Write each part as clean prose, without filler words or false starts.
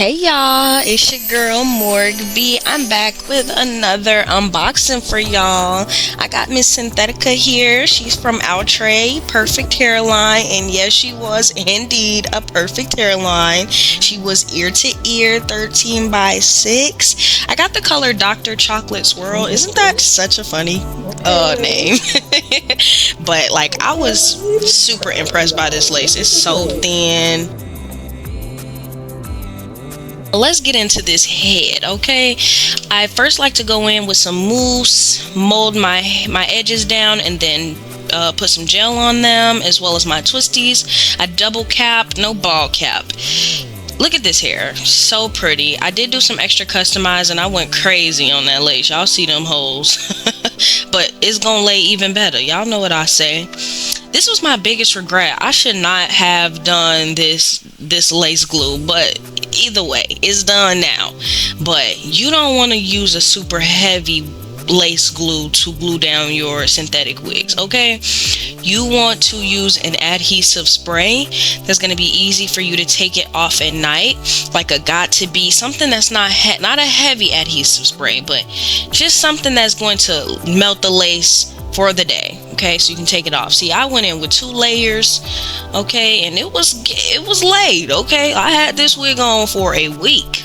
Hey y'all, it's your girl Morg B. I'm back with another unboxing for y'all. I got Miss Synthetica here. She's from Outre, Perfect Hairline, and yes, she was indeed a perfect hairline. She was ear to ear, 13 by 6. I got the color Dr. Chocolate Swirl. Isn't that such a funny name? But like, I was super impressed by this lace. It's so thin. Let's get into this head, okay? I first like to go in with some mousse, mold my edges down, and then put some gel on them, as well as my twisties. I double cap, no ball cap. Look at this hair, so pretty. I did do some extra customizing. I went crazy on that lace. Y'all see them holes. But it's gonna lay even better. Y'all know what I say. This was my biggest regret. I should not have done this lace glue, but either way, it's done now. But you don't want to use a super heavy lace glue to glue down your synthetic wigs, okay? You want to use an adhesive spray that's going to be easy for you to take it off at night, like a Got2b, something that's not a heavy adhesive spray, but just something that's going to melt the lace for the day, okay? So you can take it off. See, I went in with 2 layers, okay, and it was laid, okay? I had this wig on for a week.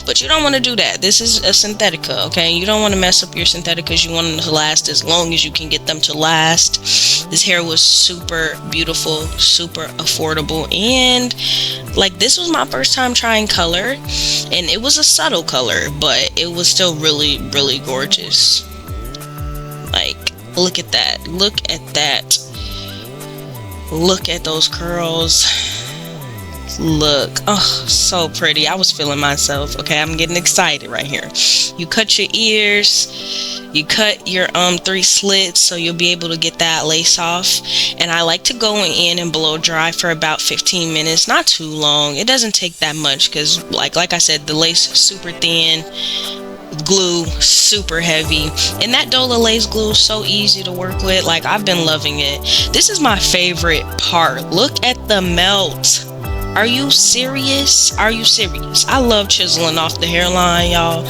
But you don't want to do that. This is a Synthetica, okay? You don't want to mess up your Syntheticas. You want them to last as long as you can get them to last. This hair was super beautiful, super affordable, and like, this was my first time trying color, and it was a subtle color, but it was still really, really gorgeous. Like, look at that. Look at that. Look at those curls. Look, oh, so pretty. I was feeling myself. Okay, I'm getting excited right here. You cut your ears, you cut your 3 slits, so you'll be able to get that lace off. And I like to go in and blow dry for about 15 minutes, not too long. It doesn't take that much because like I said, the lace is super thin, glue super heavy, and that Dola lace glue is so easy to work with. Like, I've been loving it. This is my favorite part. Look at the melt. Are you serious? Are you serious? I love chiseling off the hairline, y'all.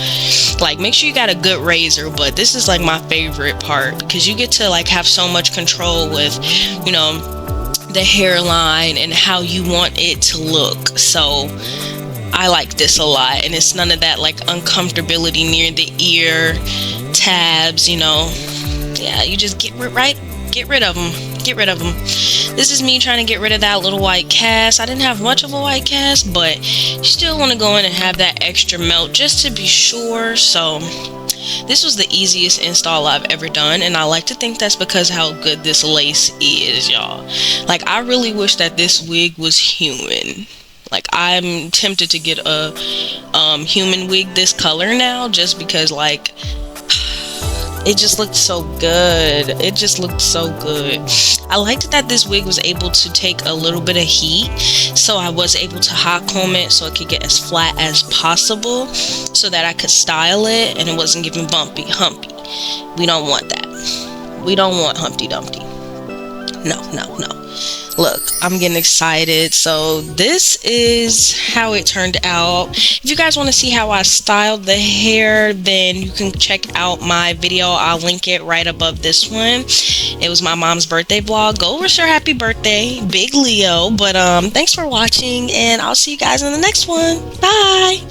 Like, make sure you got a good razor, but this is like my favorite part because you get to like have so much control with, you know, the hairline and how you want it to look. So I like this a lot, and it's none of that like uncomfortability near the ear tabs, you know. Yeah, you just get rid of them. Get rid of them. This is me trying to get rid of that little white cast. I didn't have much of a white cast, but you still want to go in and have that extra melt just to be sure. So this was the easiest install I've ever done, and I like to think that's because how good this lace is, y'all. Like, I really wish that this wig was human. Like, I'm tempted to get a human wig this color now, just because like it just looked so good. It just looked so good. I liked that this wig was able to take a little bit of heat, so I was able to hot comb it so it could get as flat as possible so that I could style it and it wasn't giving humpy. We don't want that. We don't want Humpty Dumpty. No. Look, I'm getting excited. So this is how it turned out. If you guys want to see how I styled the hair, then you can check out my video. I'll link it right above this one. It was my mom's birthday vlog. Go wish her happy birthday, Big Leo. But thanks for watching, and I'll see you guys in the next one. Bye.